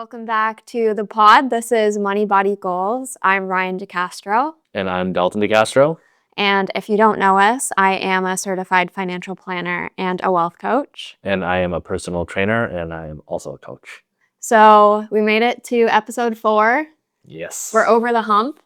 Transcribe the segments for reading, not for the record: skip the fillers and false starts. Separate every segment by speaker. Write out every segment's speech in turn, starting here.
Speaker 1: Welcome back to the pod. This is Money Body Goals. I'm Ryan DeCastro.
Speaker 2: And I'm Dalton DeCastro.
Speaker 1: And if you don't know us, I am a certified financial planner and a wealth coach.
Speaker 2: And I am a personal trainer, and I am also a coach.
Speaker 1: So we made it to episode 4.
Speaker 2: Yes.
Speaker 1: We're over the hump.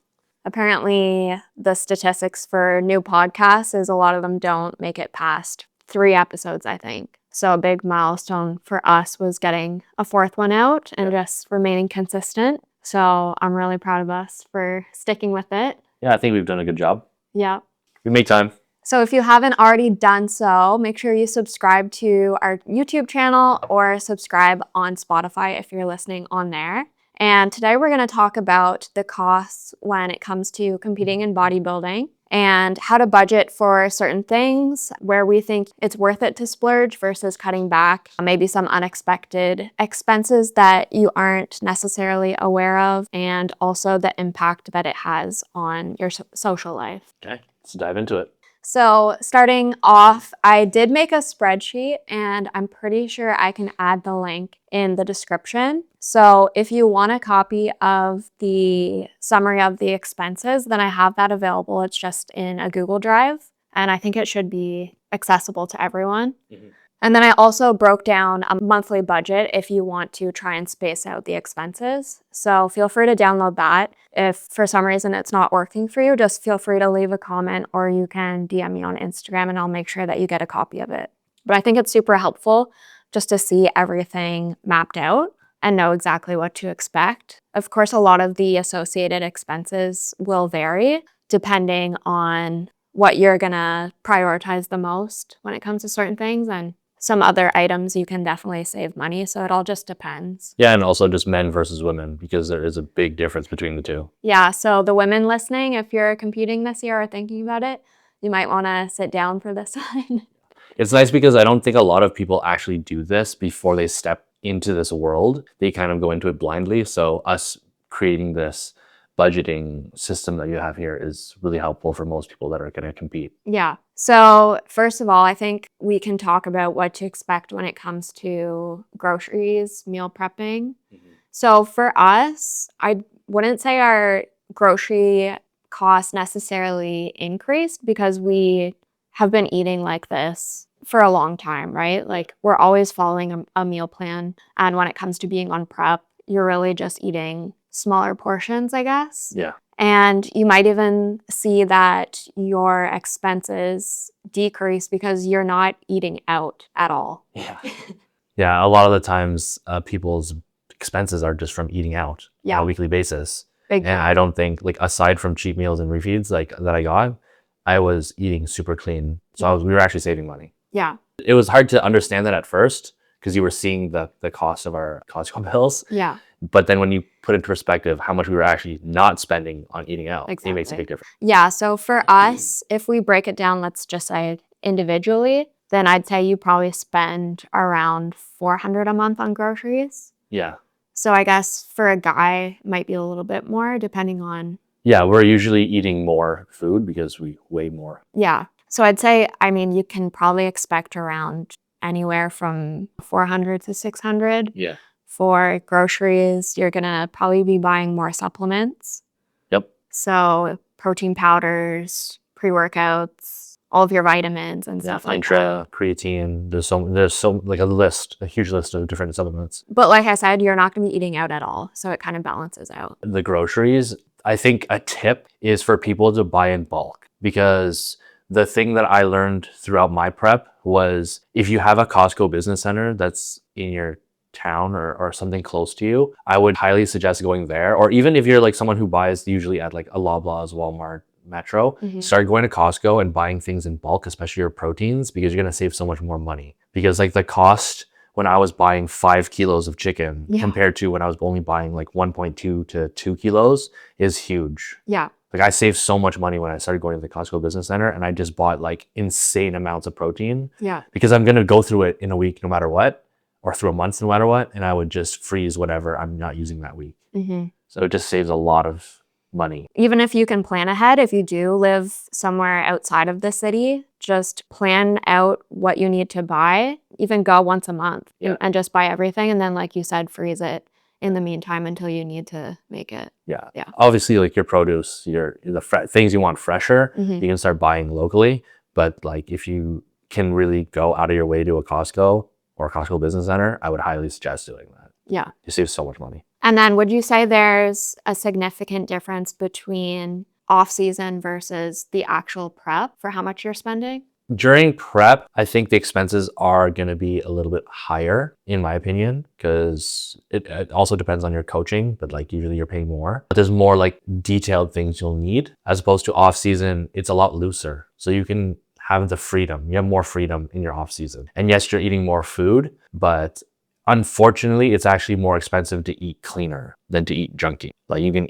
Speaker 1: Apparently, the statistics for new podcasts is a lot of them don't make it past 3 episodes, I think. So a big milestone for us was getting a 4th one out and just remaining consistent. So I'm really proud of us for sticking with it.
Speaker 2: Yeah, I think we've done a good job.
Speaker 1: Yeah.
Speaker 2: We make time.
Speaker 1: So if you haven't already done so, make sure you subscribe to our YouTube channel or subscribe on Spotify if you're listening on there. And today we're going to talk about the costs when it comes to competing in bodybuilding and how to budget for certain things, where we think it's worth it to splurge versus cutting back, maybe some unexpected expenses that you aren't necessarily aware of, and also the impact that it has on your social life.
Speaker 2: Okay, let's dive into it.
Speaker 1: So starting off, I did make a spreadsheet and I'm pretty sure I can add the link in the description. So if you want a copy of the summary of the expenses, then I have that available. It's just in a Google Drive and I think it should be accessible to everyone. Mm-hmm. And then I also broke down a monthly budget if you want to try and space out the expenses. So feel free to download that. If for some reason it's not working for you, just feel free to leave a comment or you can DM me on Instagram and I'll make sure that you get a copy of it. But I think it's super helpful just to see everything mapped out and know exactly what to expect. Of course, a lot of the associated expenses will vary depending on what you're gonna prioritize the most when it comes to certain things, and some other items you can definitely save money, so it all just depends.
Speaker 2: Yeah, and also just men versus women, because there is a big difference between the two.
Speaker 1: Yeah, so the women listening, if you're competing this year or thinking about it, you might want to sit down for this one.
Speaker 2: It's nice because I don't think a lot of people actually do this before they step into this world. They kind of go into it blindly, so us creating this budgeting system that you have here is really helpful for most people that are going to compete.
Speaker 1: Yeah. So first of all, I think we can talk about what to expect when it comes to groceries, meal prepping. Mm-hmm. So for us, I wouldn't say our grocery costs necessarily increased because we have been eating like this for a long time, right? Like we're always following a meal plan. And when it comes to being on prep, you're really just eating smaller portions, I guess.
Speaker 2: Yeah.
Speaker 1: And you might even see that your expenses decrease because you're not eating out at all.
Speaker 2: Yeah. Yeah, a lot of the times people's expenses are just from eating out on a weekly basis. And I don't think, like, aside from cheap meals and refeeds like that I got, I was eating super clean. So we were actually saving money.
Speaker 1: Yeah.
Speaker 2: It was hard to understand that at first because you were seeing the cost of our Costco bills.
Speaker 1: Yeah.
Speaker 2: But then when you put into perspective how much we were actually not spending on eating out, It makes a big difference.
Speaker 1: Yeah. So for us, if we break it down, let's just say individually, then I'd say you probably spend around $400 a month on groceries.
Speaker 2: Yeah.
Speaker 1: So I guess for a guy, it might be a little bit more depending on.
Speaker 2: Yeah, we're usually eating more food because we weigh more.
Speaker 1: Yeah. So I'd say, I mean, you can probably expect around anywhere from 400 to 600.
Speaker 2: Yeah.
Speaker 1: For groceries, you're going to probably be buying more supplements.
Speaker 2: Yep.
Speaker 1: So protein powders, pre-workouts, all of your vitamins and stuff like that.
Speaker 2: Creatine. There's so like a huge list of different supplements.
Speaker 1: But like I said, you're not going to be eating out at all. So it kind of balances out.
Speaker 2: The groceries, I think a tip is for people to buy in bulk, because the thing that I learned throughout my prep was if you have a Costco business center that's in your town or something close to you, I would highly suggest going there. Or even if you're like someone who buys usually at like a Loblaws, Walmart, Metro, start going to Costco and buying things in bulk, especially your proteins, because you're going to save so much more money. Because like the cost when I was buying 5 kilos of chicken compared to when I was only buying like 1.2 to 2 kilos is huge.
Speaker 1: Yeah.
Speaker 2: Like I saved so much money when I started going to the Costco Business Center, and I just bought like insane amounts of protein.
Speaker 1: Yeah.
Speaker 2: Because I'm going to go through it in a week no matter what, or through a month no matter what, and I would just freeze whatever I'm not using that week. Mm-hmm. So it just saves a lot of money.
Speaker 1: Even if you can plan ahead, if you do live somewhere outside of the city, just plan out what you need to buy. Even go once a month and just buy everything. And then, like you said, freeze it in the meantime until you need to make it.
Speaker 2: Yeah.
Speaker 1: Yeah.
Speaker 2: Obviously, like your produce, the things you want fresher,
Speaker 1: Mhm.
Speaker 2: you can start buying locally. But like if you can really go out of your way to a Costco or a Costco business center, I would highly suggest doing that.
Speaker 1: Yeah.
Speaker 2: You save so much money.
Speaker 1: And then would you say there's a significant difference between off-season versus the actual prep for how much you're spending?
Speaker 2: During prep, I think the expenses are going to be a little bit higher, in my opinion, because it also depends on your coaching, but like usually you're paying more. But there's more like detailed things you'll need, as opposed to off season, it's a lot looser. So you can have the freedom. You have more freedom in your off season. And yes, you're eating more food, but unfortunately, it's actually more expensive to eat cleaner than to eat junky. Like you can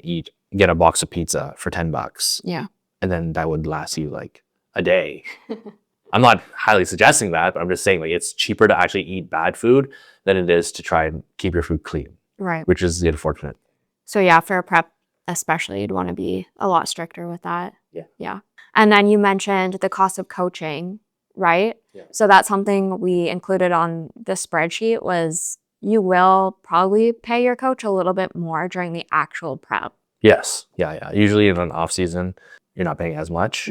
Speaker 2: get a box of pizza for $10.
Speaker 1: Yeah.
Speaker 2: And then that would last you like a day. I'm not highly suggesting that, but I'm just saying like it's cheaper to actually eat bad food than it is to try and keep your food clean,
Speaker 1: Right.
Speaker 2: which is the unfortunate.
Speaker 1: So yeah, for a prep especially, you'd want to be a lot stricter with that.
Speaker 2: Yeah.
Speaker 1: Yeah. And then you mentioned the cost of coaching, right?
Speaker 2: Yeah.
Speaker 1: So that's something we included on the spreadsheet was you will probably pay your coach a little bit more during the actual prep.
Speaker 2: Yes. Yeah. Usually in an off season, you're not paying as much,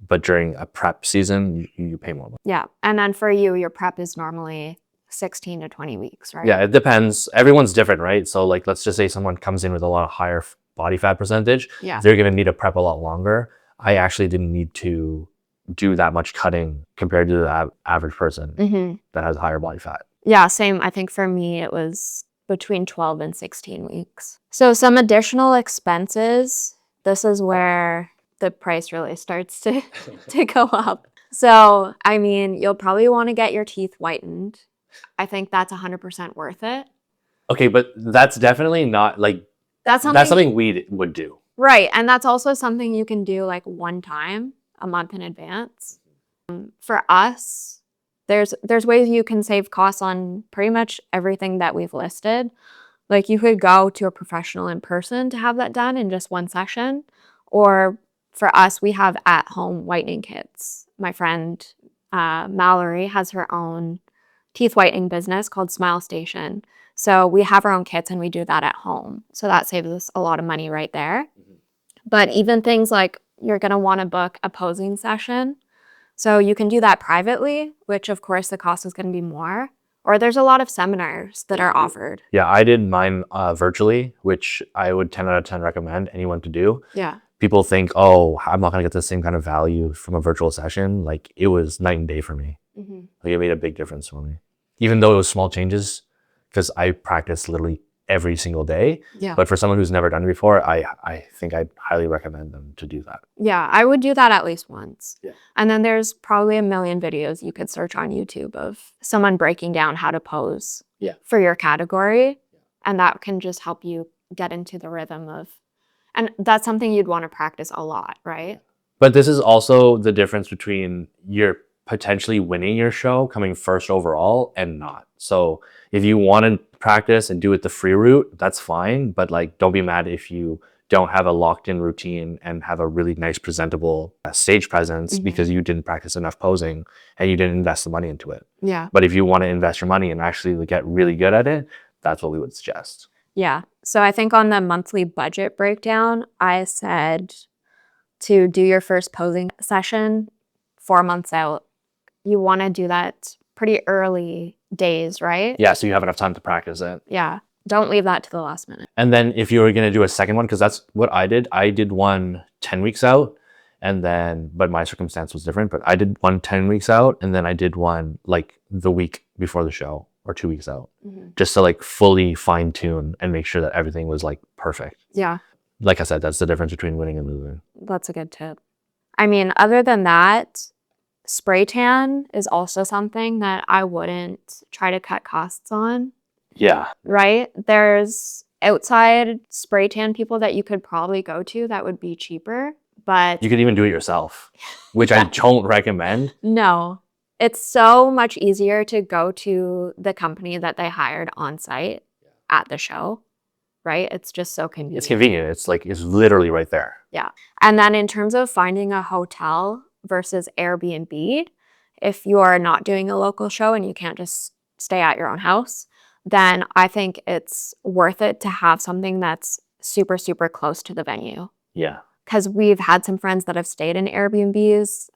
Speaker 2: but during a prep season, you pay more money.
Speaker 1: Yeah. And then for you, your prep is normally 16 to 20 weeks, right?
Speaker 2: Yeah, it depends. Everyone's different, right? So like, let's just say someone comes in with a lot of higher body fat percentage.
Speaker 1: Yeah.
Speaker 2: They're going to need a prep a lot longer. I actually didn't need to do that much cutting compared to the average person that has higher body fat.
Speaker 1: Yeah, same. I think for me, it was between 12 and 16 weeks. So some additional expenses, this is where the price really starts to go up. So, I mean, you'll probably want to get your teeth whitened. I think that's 100% worth it.
Speaker 2: Okay, but that's definitely not like, that's something we would do.
Speaker 1: Right. And that's also something you can do like one time a month in advance. For us, there's ways you can save costs on pretty much everything that we've listed. Like you could go to a professional in person to have that done in just one session. Or for us, we have at-home whitening kits. My friend Mallory has her own teeth whitening business called Smile Station. So we have our own kits and we do that at home. So that saves us a lot of money right there. But even things like you're going to want to book a posing session. So you can do that privately, which of course the cost is going to be more. Or there's a lot of seminars that are offered.
Speaker 2: Yeah, I did mine virtually, which I would 10 out of 10 recommend anyone to do.
Speaker 1: Yeah.
Speaker 2: People think, oh, I'm not going to get the same kind of value from a virtual session. Like it was night and day for me. Like it made a big difference for me. Even though it was small changes, because I practiced literally every single day.
Speaker 1: Yeah.
Speaker 2: But for someone who's never done it before, I think I'd highly recommend them to do that.
Speaker 1: Yeah, I would do that at least once.
Speaker 2: Yeah.
Speaker 1: And then there's probably a million videos you could search on YouTube of someone breaking down how to pose for your category. And that can just help you get into the rhythm of, and that's something you'd want to practice a lot, right?
Speaker 2: But this is also the difference between you're potentially winning your show, coming first overall, and not. So if you want to practice and do it the free route, that's fine. But like, don't be mad if you don't have a locked in routine and have a really nice presentable stage presence because you didn't practice enough posing and you didn't invest the money into it.
Speaker 1: Yeah.
Speaker 2: But if you want to invest your money and actually get really good at it, that's what we would suggest.
Speaker 1: Yeah. So I think on the monthly budget breakdown, I said to do your first posing session 4 months out. You want to do that pretty early days, right?
Speaker 2: Yeah, so you have enough time to practice it.
Speaker 1: Yeah. Don't leave that to the last minute.
Speaker 2: And then if you were going to do a second one, because that's what I did one 10 weeks out. And then, but my circumstance was different, but I did one 10 weeks out. And then I did one like the week before the show or 2 weeks out, just to like fully fine tune and make sure that everything was like perfect.
Speaker 1: Yeah.
Speaker 2: Like I said, that's the difference between winning and losing.
Speaker 1: That's a good tip. I mean, other than that, spray tan is also something that I wouldn't try to cut costs on.
Speaker 2: Yeah.
Speaker 1: Right? There's outside spray tan people that you could probably go to that would be cheaper, but
Speaker 2: you could even do it yourself, which I don't recommend.
Speaker 1: No. It's so much easier to go to the company that they hired on site at the show, right? It's just so convenient.
Speaker 2: It's convenient. It's like, it's literally right there.
Speaker 1: Yeah. And then in terms of finding a hotel versus Airbnb, if you're not doing a local show and you can't just stay at your own house, then I think it's worth it to have something that's super, super close to the venue.
Speaker 2: Yeah.
Speaker 1: Because we've had some friends that have stayed in Airbnbs,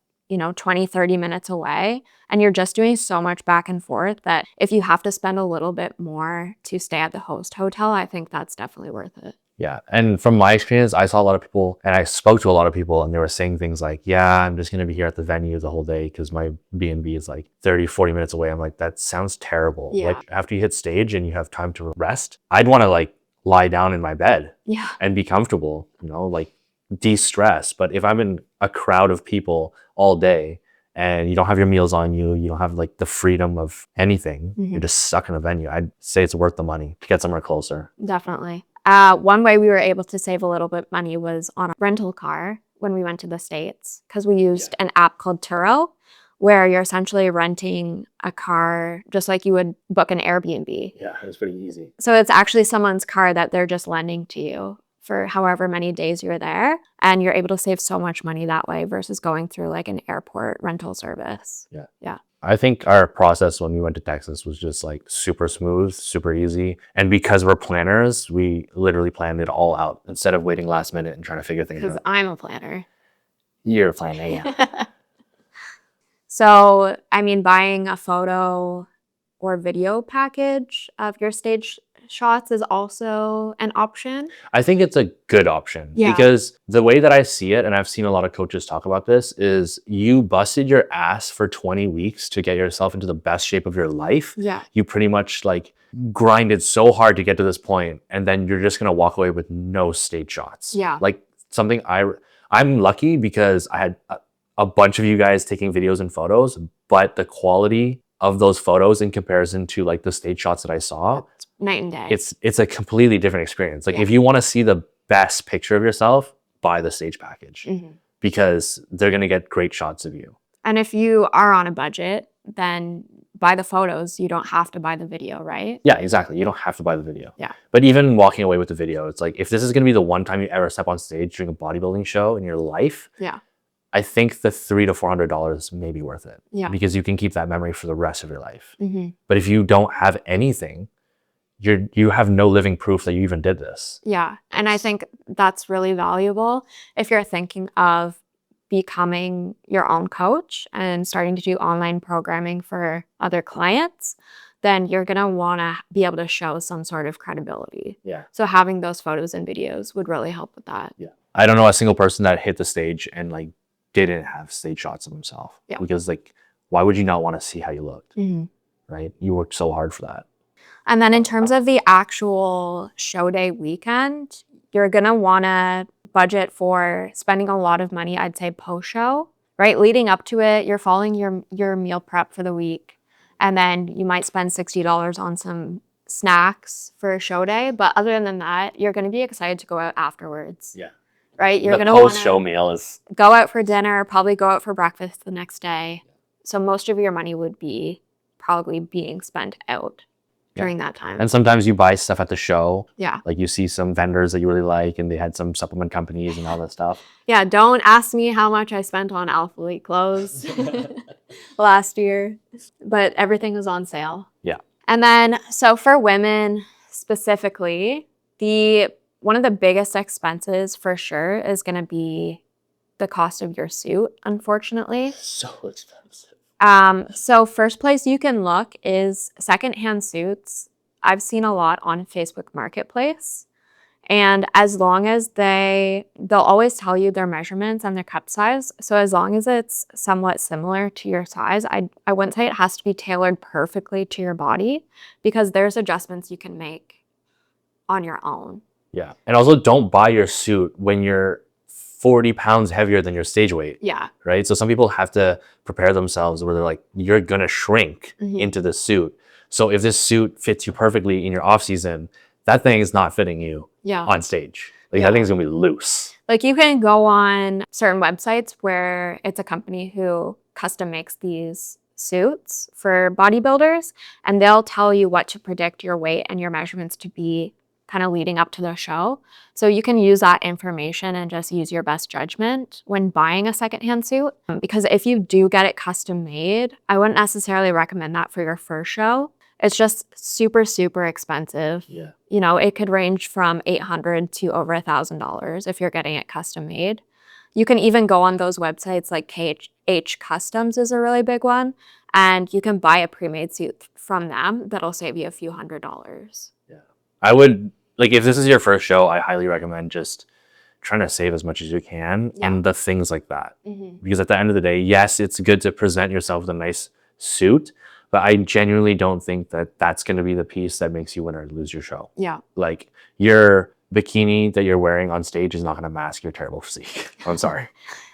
Speaker 1: 20, 30 minutes away, and you're just doing so much back and forth that if you have to spend a little bit more to stay at the host hotel, I think that's definitely worth it.
Speaker 2: Yeah. And from my experience, I saw a lot of people and I spoke to a lot of people and they were saying things like, yeah, I'm just going to be here at the venue the whole day because my B&B is like 30, 40 minutes away. I'm like, that sounds terrible.
Speaker 1: Yeah.
Speaker 2: Like after you hit stage and you have time to rest, I'd want to like lie down in my bed
Speaker 1: Yeah.
Speaker 2: and be comfortable, like de-stress. But if I'm in a crowd of people all day and you don't have your meals on you, you don't have like the freedom of anything, you're just stuck in a venue, I'd say it's worth the money to get somewhere closer.
Speaker 1: Definitely. One way we were able to save a little bit money was on a rental car when we went to the States, because we used an app called Turo, where you're essentially renting a car just like you would book an Airbnb.
Speaker 2: Yeah, it was pretty easy.
Speaker 1: So it's actually someone's car that they're just lending to you for however many days you're there. And you're able to save so much money that way versus going through like an airport rental service.
Speaker 2: Yeah.
Speaker 1: Yeah.
Speaker 2: I think our process when we went to Texas was just like super smooth, super easy. And because we're planners, we literally planned it all out instead of waiting last minute and trying to figure things
Speaker 1: Because
Speaker 2: out.
Speaker 1: I'm a planner.
Speaker 2: You're a planner, yeah.
Speaker 1: So, I mean, buying a photo or video package of your stage shots is also an option.
Speaker 2: I think it's a good option
Speaker 1: Yeah.
Speaker 2: because the way that I see it, and I've seen a lot of coaches talk about this, is you busted your ass for 20 weeks to get yourself into the best shape of your life.
Speaker 1: Yeah.
Speaker 2: You pretty much like grinded so hard to get to this point, and then you're just gonna walk away with no stage shots.
Speaker 1: Yeah.
Speaker 2: Like something I'm lucky because I had a bunch of you guys taking videos and photos, but the quality of those photos in comparison to like the stage shots that I saw,
Speaker 1: It's night and day.
Speaker 2: it's a completely different experience. Like
Speaker 1: Yeah.
Speaker 2: if you want to see the best picture of yourself, buy the stage package because they're going to get great shots of you.
Speaker 1: And if you are on a budget, then buy the photos. You don't have to buy the video, right?
Speaker 2: Yeah, exactly. You don't have to buy the video.
Speaker 1: Yeah.
Speaker 2: But even walking away with the video, it's like if this is going to be the one time you ever step on stage during a bodybuilding show in your life,
Speaker 1: Yeah.
Speaker 2: I think the $300 to $400 may be worth it.
Speaker 1: Yeah.
Speaker 2: Because you can keep that memory for the rest of your life.
Speaker 1: Mm-hmm.
Speaker 2: But if you don't have anything, you have no living proof that you even did this.
Speaker 1: Yeah. And I think that's really valuable if you're thinking of becoming your own coach and starting to do online programming for other clients, then you're going to want to be able to show some sort of credibility.
Speaker 2: Yeah.
Speaker 1: So having those photos and videos would really help with that.
Speaker 2: Yeah. I don't know a single person that hit the stage and like didn't have stage shots of himself.
Speaker 1: Yeah.
Speaker 2: Because like, why would you not want to see how you looked?
Speaker 1: Mm-hmm.
Speaker 2: Right? You worked so hard for that.
Speaker 1: And then in terms of the actual show day weekend, you're going to want to budget for spending a lot of money, I'd say post-show, right? Leading up to it, you're following your meal prep for the week. And then you might spend $60 on some snacks for a show day. But other than that, you're going to be excited to go out afterwards.
Speaker 2: Yeah.
Speaker 1: Right? You're
Speaker 2: The
Speaker 1: going to
Speaker 2: post-show meal is...
Speaker 1: go out for dinner, probably go out for breakfast the next day. So most of your money would be probably being spent out during that time.
Speaker 2: And sometimes you buy stuff at the show.
Speaker 1: Yeah.
Speaker 2: Like you see some vendors that you really like and they had some supplement companies and all that stuff.
Speaker 1: Yeah, don't ask me how much I spent on Alpha Elite clothes last year, but everything was on sale.
Speaker 2: Yeah.
Speaker 1: And then, so for women specifically, one of the biggest expenses for sure is going to be the cost of your suit, unfortunately.
Speaker 2: So expensive.
Speaker 1: So first place you can look is secondhand suits. I've seen a lot on Facebook Marketplace. And as long as they'll always tell you their measurements and their cup size. So as long as it's somewhat similar to your size, I wouldn't say it has to be tailored perfectly to your body because there's adjustments you can make on your own.
Speaker 2: Yeah. And also don't buy your suit when you're 40 pounds heavier than your stage weight.
Speaker 1: Yeah.
Speaker 2: Right? So some people have to prepare themselves where they're like, you're going to shrink into the suit. So if this suit fits you perfectly in your off season, that thing is not fitting you on stage. Like that thing's going to be loose.
Speaker 1: Like you can go on certain websites where it's a company who custom makes these suits for bodybuilders and they'll tell you what to predict your weight and your measurements to be kind of leading up to the show. So you can use that information and just use your best judgment when buying a secondhand suit. Because if you do get it custom made, I wouldn't necessarily recommend that for your first show It's just super, super expensive.
Speaker 2: Yeah.
Speaker 1: You know, it could range from $800 to over $1,000 if you're getting it custom made. You can even go on those websites like KH Customs is a really big one, and you can buy a pre-made suit from them that'll save you a few $100s.
Speaker 2: Yeah. I would, like, if this is your first show, I highly recommend just trying to save as much as you can on the things like that. Because at the end of the day, yes, it's good to present yourself with a nice suit, but I genuinely don't think that that's going to be the piece that makes you win or lose your show.
Speaker 1: Yeah.
Speaker 2: Like, your bikini that you're wearing on stage is not going to mask your terrible physique. I'm sorry.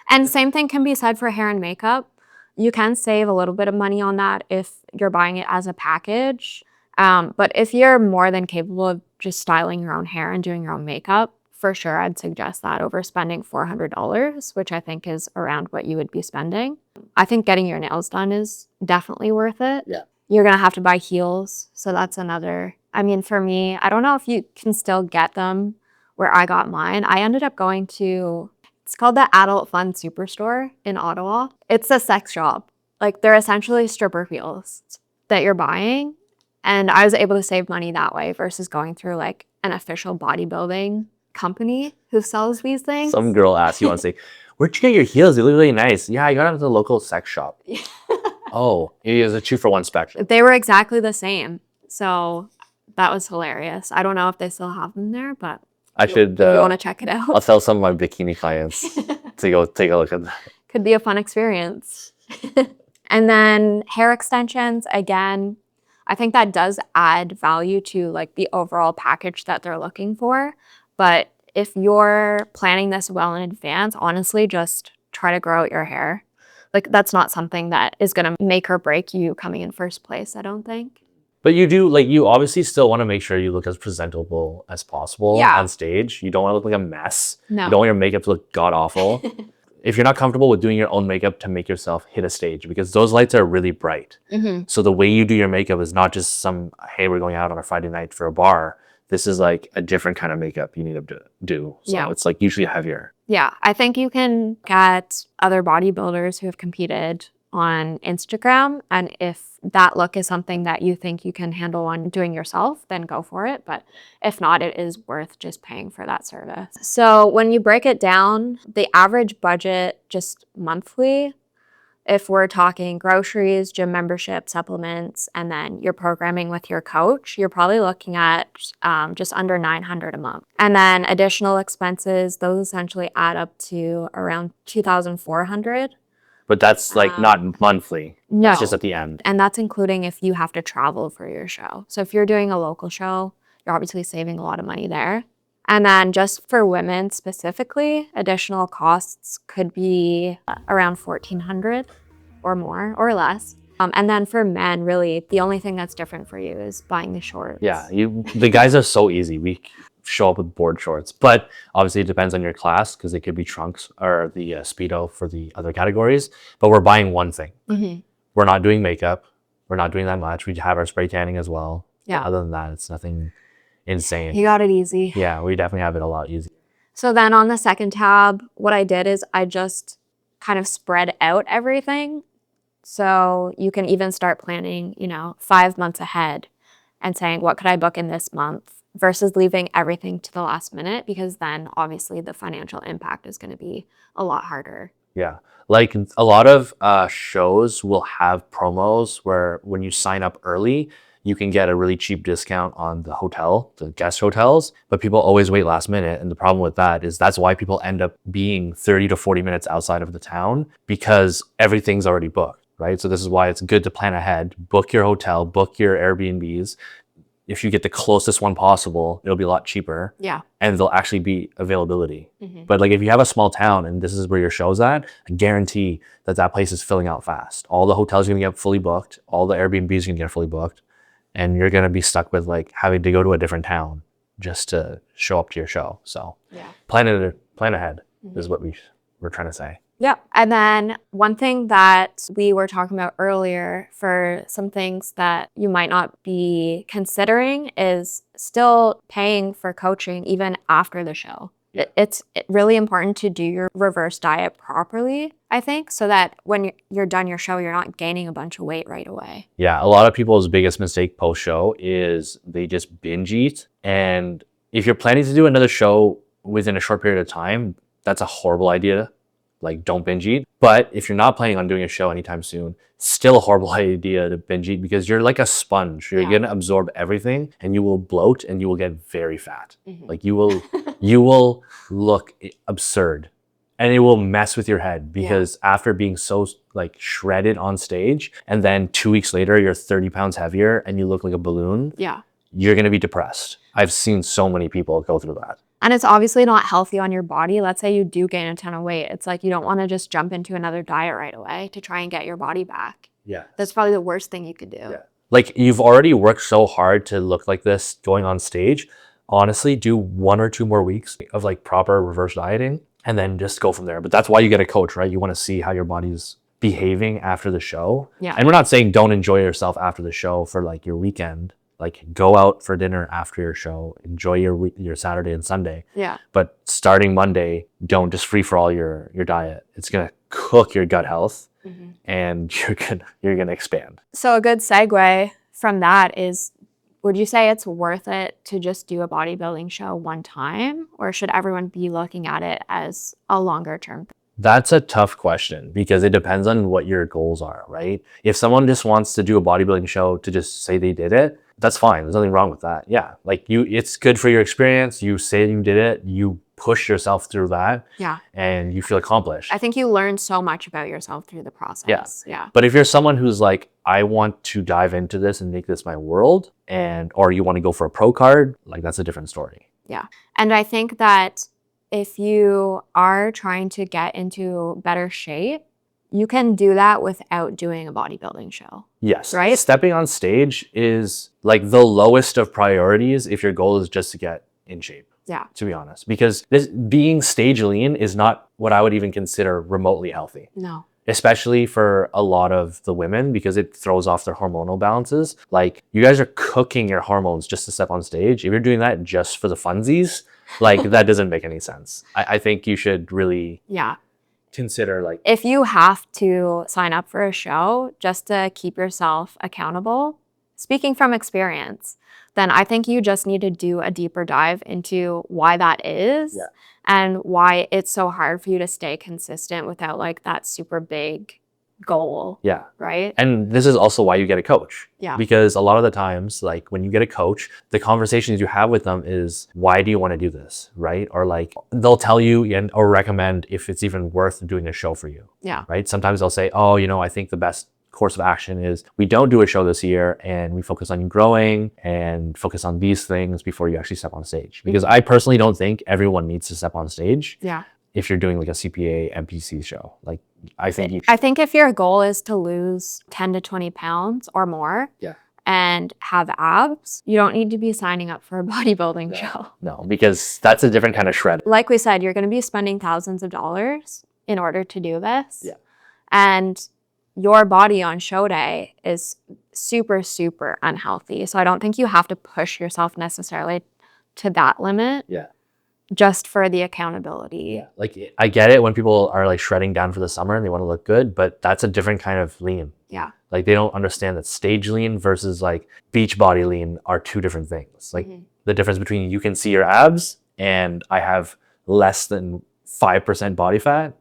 Speaker 1: And same thing can be said for hair and makeup. You can save a little bit of money on that if you're buying it as a package. But if you're more than capable of just styling your own hair and doing your own makeup, for sure, I'd suggest that over spending $400, which I think is around what you would be spending. I think getting your nails done is definitely worth it.
Speaker 2: Yeah.
Speaker 1: You're going to have to buy heels. So that's another. I mean, for me, I don't know if you can still get them where I got mine. I ended up going to, it's called the Adult Fun Superstore in Ottawa. It's a sex shop. Like, they're essentially stripper heels that you're buying. And I was able to save money that way versus going through like an official bodybuilding company who sells these things.
Speaker 2: Some girl asks you, say, where'd you get your heels? They look really nice. Yeah, I got them at the local sex shop. Oh, it was a 2-for-1 special.
Speaker 1: They were exactly the same. So that was hilarious. I don't know if they still have them there, but
Speaker 2: I should.
Speaker 1: if you want to check it out.
Speaker 2: I'll tell some of my bikini clients to go take a look at that.
Speaker 1: Could be a fun experience. And then hair extensions, again, I think that does add value to like the overall package that they're looking for. But if you're planning this well in advance, honestly, just try to grow out your hair. Like, that's not something that is going to make or break you coming in first place, I don't think.
Speaker 2: But you do, like, you obviously still want to make sure you look as presentable as possible on stage. You don't want to look like a mess.
Speaker 1: No.
Speaker 2: You don't want your makeup to look god-awful. If you're not comfortable with doing your own makeup, to make yourself hit a stage, because those lights are really bright. So the way you do your makeup is not just some, hey, we're going out on a Friday night for a bar. This is like a different kind of makeup you need to do. So it's like usually heavier.
Speaker 1: Yeah, I think you can get other bodybuilders who have competed on Instagram. And if that look is something that you think you can handle on doing yourself, then go for it. But if not, it is worth just paying for that service. So when you break it down, the average budget just monthly, if we're talking groceries, gym membership, supplements, and then you're programming with your coach, you're probably looking at just under $900 a month. And then additional expenses, those essentially add up to around $2,400.
Speaker 2: But that's like not monthly.
Speaker 1: No.
Speaker 2: That's just at the end.
Speaker 1: And that's including if you have to travel for your show. So if you're doing a local show, you're obviously saving a lot of money there. And then just for women specifically, additional costs could be around $1,400 or more or less. And then for men, really, the only thing that's different for you is buying the shorts.
Speaker 2: Yeah, the guys are so easy. We show up with board shorts, but obviously it depends on your class because they could be trunks or the Speedo for the other categories. But we're buying one thing. We're not doing makeup. We're not doing that much. We have our spray tanning as well.
Speaker 1: Yeah.
Speaker 2: Other than that, it's nothing insane.
Speaker 1: You got it easy.
Speaker 2: Yeah, we definitely have it a lot easier.
Speaker 1: So then on the second tab, what I did is I just kind of spread out everything. So you can even start planning, 5 months ahead and saying, what could I book in this month versus leaving everything to the last minute, because then obviously the financial impact is going to be a lot harder.
Speaker 2: Yeah. Like a lot of shows will have promos where when you sign up early, you can get a really cheap discount on the guest hotels, but people always wait last minute. And the problem with that is that's why people end up being 30 to 40 minutes outside of the town, because everything's already booked, right? So this is why it's good to plan ahead, book your hotel, book your Airbnbs. If you get the closest one possible, it'll be a lot cheaper.
Speaker 1: Yeah.
Speaker 2: And there'll actually be availability. But like if you have a small town and this is where your show's at, I guarantee that place is filling out fast. All the hotels are gonna get fully booked. All the Airbnbs are gonna get fully booked. And you're gonna be stuck with like having to go to a different town just to show up to your show. So plan ahead is what we're trying to say.
Speaker 1: Yeah. And then one thing that we were talking about earlier for some things that you might not be considering is still paying for coaching even after the show. It's really important to do your reverse diet properly, I think, so that when you're done your show, you're not gaining a bunch of weight right away.
Speaker 2: Yeah, a lot of people's biggest mistake post-show is they just binge eat. And if you're planning to do another show within a short period of time, that's a horrible idea. Like, don't binge eat. But if you're not planning on doing a show anytime soon, still a horrible idea to binge eat because you're like a sponge. You're gonna absorb everything and you will bloat and you will get very fat. Like you will look absurd. And it will mess with your head because after being so like shredded on stage and then 2 weeks later you're 30 pounds heavier and you look like a balloon, you're gonna be depressed. I've seen so many people go through that.
Speaker 1: And it's obviously not healthy on your body. Let's say you do gain a ton of weight. It's like you don't want to just jump into another diet right away to try and get your body back.
Speaker 2: Yeah.
Speaker 1: That's probably the worst thing you could do.
Speaker 2: Yeah. Like you've already worked so hard to look like this going on stage. Honestly, do 1 or 2 more weeks of like proper reverse dieting and then just go from there. But that's why you get a coach, right? You want to see how your body's behaving after the show.
Speaker 1: Yeah.
Speaker 2: And we're not saying don't enjoy yourself after the show for like your weekend. Like go out for dinner after your show, enjoy your Saturday and Sunday.
Speaker 1: Yeah.
Speaker 2: But starting Monday, don't just free for all your diet. It's gonna cook your gut health, and you're gonna expand.
Speaker 1: So a good segue from that is, would you say it's worth it to just do a bodybuilding show one time, or should everyone be looking at it as a longer term?
Speaker 2: That's a tough question because it depends on what your goals are, right? If someone just wants to do a bodybuilding show to just say they did it, that's fine. There's nothing wrong with that. Yeah. Like it's good for your experience. You say you did it, you push yourself through that.
Speaker 1: Yeah.
Speaker 2: And you feel accomplished.
Speaker 1: I think you learn so much about yourself through the process. Yeah.
Speaker 2: But if you're someone who's like, I want to dive into this and make this my world, or you want to go for a pro card, like that's a different story.
Speaker 1: Yeah. And I think that if you are trying to get into better shape, you can do that without doing a bodybuilding show.
Speaker 2: Yes.
Speaker 1: Right?
Speaker 2: Stepping on stage is like the lowest of priorities if your goal is just to get in shape.
Speaker 1: Yeah.
Speaker 2: To be honest, because being stage lean is not what I would even consider remotely healthy.
Speaker 1: No.
Speaker 2: Especially for a lot of the women because it throws off their hormonal balances. Like you guys are cooking your hormones just to step on stage. If you're doing that just for the funsies, like that doesn't make any sense. I think you should really consider like,
Speaker 1: if you have to sign up for a show just to keep yourself accountable, speaking from experience, then I think you just need to do a deeper dive into why that is and why it's so hard for you to stay consistent without like that super big goal.
Speaker 2: Yeah.
Speaker 1: Right.
Speaker 2: And this is also why you get a coach.
Speaker 1: Yeah.
Speaker 2: Because a lot of the times, like when you get a coach, the conversations you have with them is, why do you want to do this? Right. Or like they'll tell you or recommend if it's even worth doing a show for you.
Speaker 1: Yeah.
Speaker 2: Right. Sometimes they'll say, oh, I think the best course of action is we don't do a show this year and we focus on you growing and focus on these things before you actually step on stage. Because I personally don't think everyone needs to step on stage.
Speaker 1: Yeah.
Speaker 2: If you're doing like a CPA, MPC show, like I think
Speaker 1: if your goal is to lose 10 to 20 pounds or more and have abs, you don't need to be signing up for a bodybuilding show.
Speaker 2: No, because that's a different kind of shred.
Speaker 1: Like we said, you're going to be spending thousands of dollars in order to do this.
Speaker 2: Yeah.
Speaker 1: And your body on show day is super, super unhealthy. So I don't think you have to push yourself necessarily to that limit.
Speaker 2: Yeah.
Speaker 1: Just for the accountability.
Speaker 2: Yeah. Like I get it when people are like shredding down for the summer and they want to look good, but that's a different kind of lean.
Speaker 1: Yeah.
Speaker 2: Like they don't understand that stage lean versus like beach body lean are two different things. Like the difference between you can see your abs and I have less than 5% body fat,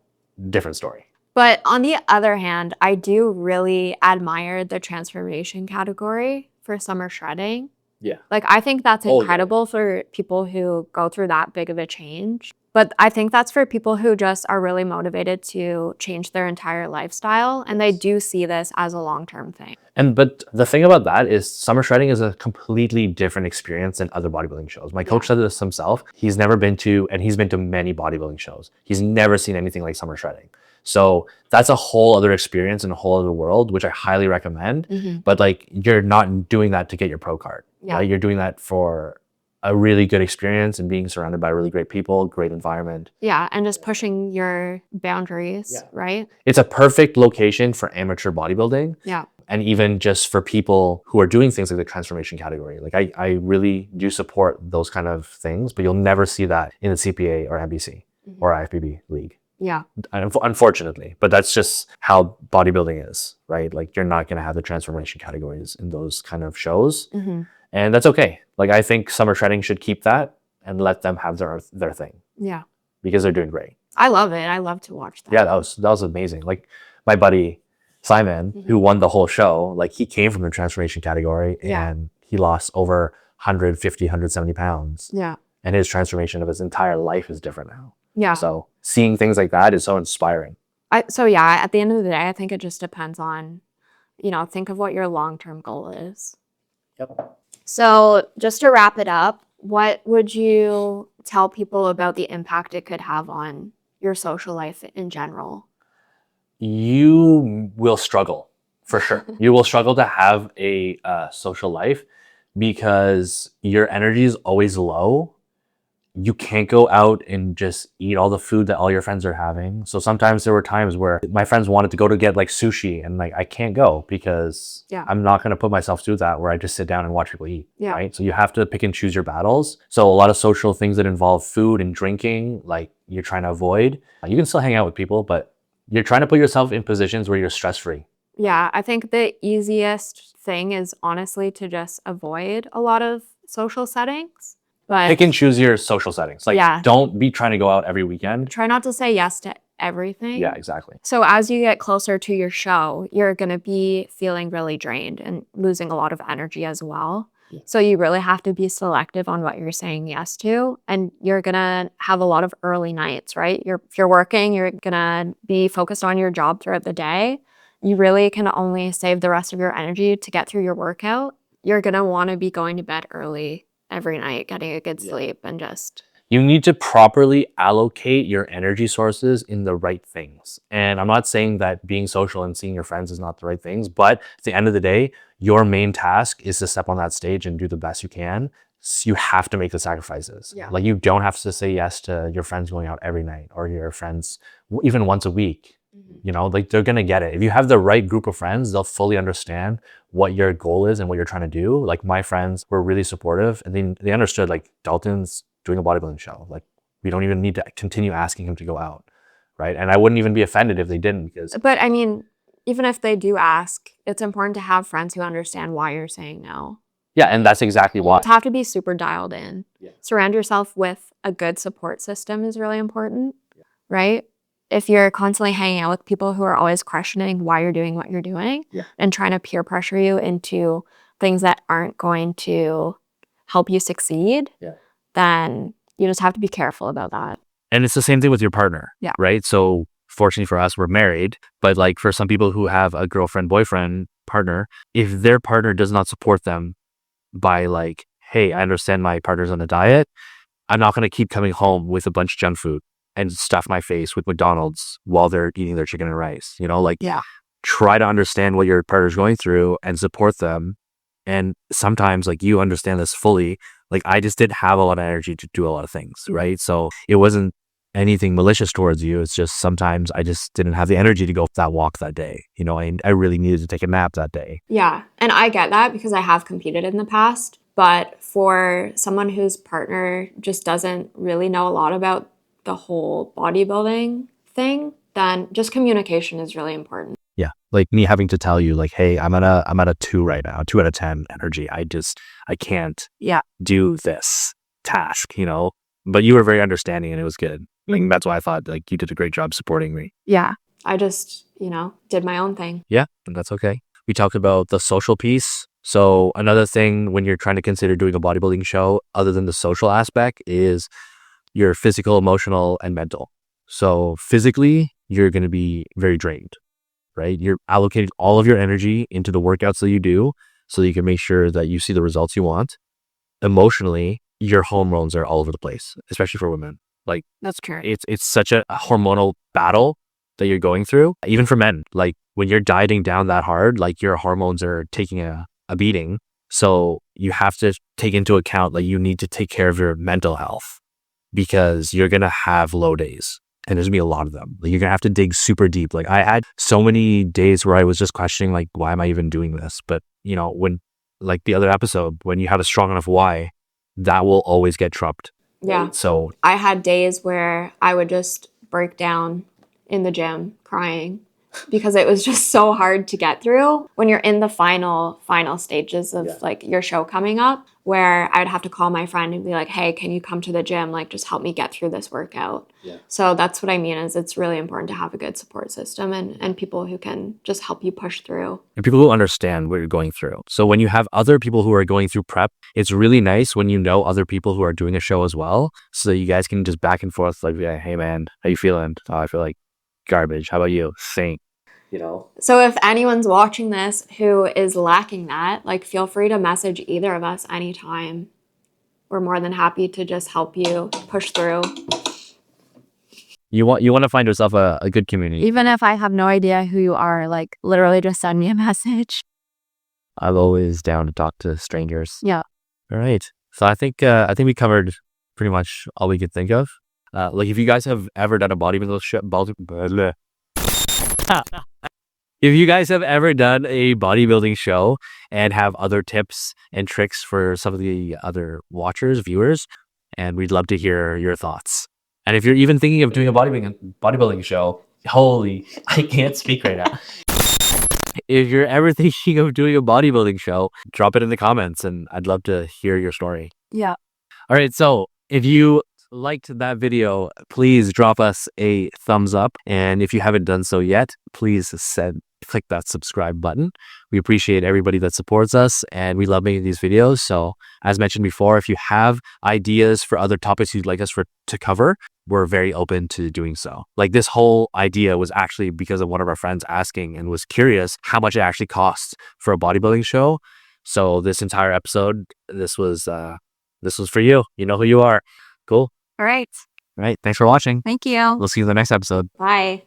Speaker 2: different story.
Speaker 1: But on the other hand, I do really admire the transformation category for summer shredding.
Speaker 2: Yeah.
Speaker 1: Like, I think that's incredible for people who go through that big of a change. But I think that's for people who just are really motivated to change their entire lifestyle. And they do see this as a long-term thing. But
Speaker 2: the thing about that is summer shredding is a completely different experience than other bodybuilding shows. My coach said this himself. He's never been to, and he's been to many bodybuilding shows. He's never seen anything like summer shredding. So that's a whole other experience and a whole other world, which I highly recommend. But like, you're not doing that to get your pro card.
Speaker 1: Yeah.
Speaker 2: Right? You're doing that for a really good experience and being surrounded by really great people, great environment.
Speaker 1: Yeah, and just pushing your boundaries, right?
Speaker 2: It's a perfect location for amateur bodybuilding.
Speaker 1: Yeah.
Speaker 2: And even just for people who are doing things like the transformation category, like I really do support those kind of things, but you'll never see that in the CPA or NBC or IFBB league.
Speaker 1: Yeah.
Speaker 2: Unfortunately, but that's just how bodybuilding is, right? Like you're not going to have the transformation categories in those kind of shows, and that's okay. Like I think Summer Shredding should keep that and let them have their thing.
Speaker 1: Yeah.
Speaker 2: Because they're doing great.
Speaker 1: I love it. I love to watch that.
Speaker 2: Yeah, that was amazing. Like my buddy Simon, who won the whole show, like he came from the transformation category and he lost over 150, 170 pounds.
Speaker 1: Yeah.
Speaker 2: And his transformation of his entire life is different now.
Speaker 1: Yeah.
Speaker 2: So seeing things like that is so inspiring.
Speaker 1: So yeah, at the end of the day, I think it just depends on, think of what your long-term goal is.
Speaker 2: Yep.
Speaker 1: So just to wrap it up, what would you tell people about the impact it could have on your social life in general?
Speaker 2: You will struggle for sure. You will struggle to have a social life because your energy is always low. You can't go out and just eat all the food that all your friends are having. So sometimes there were times where my friends wanted to go to get like sushi and like I can't go because I'm not going to put myself through that where I just sit down and watch people eat. Yeah. Right. So you have to pick and choose your battles. So a lot of social things that involve food and drinking, like you're trying to avoid. You can still hang out with people, but you're trying to put yourself in positions where you're stress-free. Yeah.
Speaker 1: I think the easiest thing is honestly to just avoid a lot of social settings. But
Speaker 2: pick and choose your social settings. Like, don't be trying to go out every weekend.
Speaker 1: Try not to say yes to everything.
Speaker 2: Yeah, exactly.
Speaker 1: So as you get closer to your show, you're going to be feeling really drained and losing a lot of energy as well. Yeah. So you really have to be selective on what you're saying yes to. And you're going to have a lot of early nights, right? If you're working, you're going to be focused on your job throughout the day. You really can only save the rest of your energy to get through your workout. You're going to want to be going to bed early every night, getting a good sleep, and just...
Speaker 2: You need to properly allocate your energy sources in the right things. And I'm not saying that being social and seeing your friends is not the right things, but at the end of the day, your main task is to step on that stage and do the best you can. So you have to make the sacrifices. Yeah. Like you don't have to say yes to your friends going out every night or your friends even once a week. You know, like they're going to get it. If you have the right group of friends, they'll fully understand what your goal is and what you're trying to do. Like my friends were really supportive and they understood like Dalton's doing a bodybuilding show. Like we don't even need to continue asking him to go out. Right. And I wouldn't even be offended if they didn't because.
Speaker 1: But I mean, even if they do ask, it's important to have friends who understand why you're saying no.
Speaker 2: Yeah. And that's exactly why.
Speaker 1: You have to be super dialed in. Yeah. Surround yourself with a good support system is really important. Yeah. Right. If you're constantly hanging out with people who are always questioning why you're doing what you're doing and trying to peer pressure you into things that aren't going to help you succeed, then you just have to be careful about that.
Speaker 2: And it's the same thing with your partner, right? So fortunately for us, we're married, but like for some people who have a girlfriend, boyfriend, partner, if their partner does not support them by like, hey, I understand my partner's on a diet, I'm not going to keep coming home with a bunch of junk food and stuff my face with McDonald's while they're eating their chicken and rice, you know, like try to understand what your partner's going through and support them. And sometimes like you understand this fully, like I just didn't have a lot of energy to do a lot of things, right? So it wasn't anything malicious towards you. It's just sometimes I just didn't have the energy to go for that walk that day. You know, I really needed to take a nap that day.
Speaker 1: Yeah. And I get that because I have competed in the past. But for someone whose partner just doesn't really know a lot about the whole bodybuilding thing, then just communication is really important.
Speaker 2: Yeah. Like me having to tell you like, hey, I'm at a 2 right now, 2 out of 10 energy. I can't do this task, you know, but you were very understanding and it was good. Like that's why I thought like you did a great job supporting me.
Speaker 1: Yeah. I just, did my own thing.
Speaker 2: Yeah. And that's okay. We talked about the social piece. So another thing when you're trying to consider doing a bodybuilding show, other than the social aspect, is your physical, emotional, and mental. So physically, you're going to be very drained, right? You're allocating all of your energy into the workouts that you do so that you can make sure that you see the results you want. Emotionally, your hormones are all over the place, especially for women. Like
Speaker 1: that's correct.
Speaker 2: It's such a hormonal battle that you're going through. Even for men, like when you're dieting down that hard, like your hormones are taking a beating. So you have to take into account like you need to take care of your mental health, because you're going to have low days. and there's gonna be a lot of them. Like, you're gonna have to dig super deep. Like, I had so many days where I was just questioning, like, why am I even doing this? But you know, when, like the other episode, when you have a strong enough why, that will always get trumped.
Speaker 1: Yeah.
Speaker 2: So
Speaker 1: I had days where I would just break down in the gym crying because it was just so hard to get through when you're in the final stages of like your show coming up, where I'd have to call my friend and be like, hey, can you come to the gym? Like, just help me get through this workout. Yeah. So that's what I mean, is it's really important to have a good support system and people who can just help you push through.
Speaker 2: And people who understand what you're going through. So when you have other people who are going through prep, it's really nice when you know other people who are doing a show as well. So you guys can just back and forth, like, yeah, hey man, how you feeling? Oh, I feel like garbage. How about you? Same. You know?
Speaker 1: So if anyone's watching this who is lacking that, like, feel free to message either of us anytime. We're more than happy to just help you push through.
Speaker 2: You want to find yourself a good community.
Speaker 1: Even if I have no idea who you are, like, literally just send me a message.
Speaker 2: I'm always down to talk to strangers.
Speaker 1: Yeah.
Speaker 2: All right. So I think we covered pretty much all we could think of. Like, if you guys have ever done a bodybuilding show, if you guys have ever done a bodybuilding show and have other tips and tricks for some of the other watchers, viewers, and we'd love to hear your thoughts. And if you're even thinking of doing a bodybuilding show, holy, I can't speak right now. If you're ever thinking of doing a bodybuilding show, drop it in the comments and I'd love to hear your story.
Speaker 1: Yeah.
Speaker 2: All right. So if you liked that video, please drop us a thumbs up. And if you haven't done so yet, please click that subscribe button. We appreciate everybody that supports us and we love making these videos. So as mentioned before, if you have ideas for other topics you'd like us to cover, we're very open to doing so. Like, this whole idea was actually because of one of our friends asking and was curious how much it actually costs for a bodybuilding show. So this entire episode, this was for you. You know who you are. Cool.
Speaker 1: All right.
Speaker 2: All right. Thanks for watching.
Speaker 1: Thank you.
Speaker 2: We'll see you in the next episode.
Speaker 1: Bye.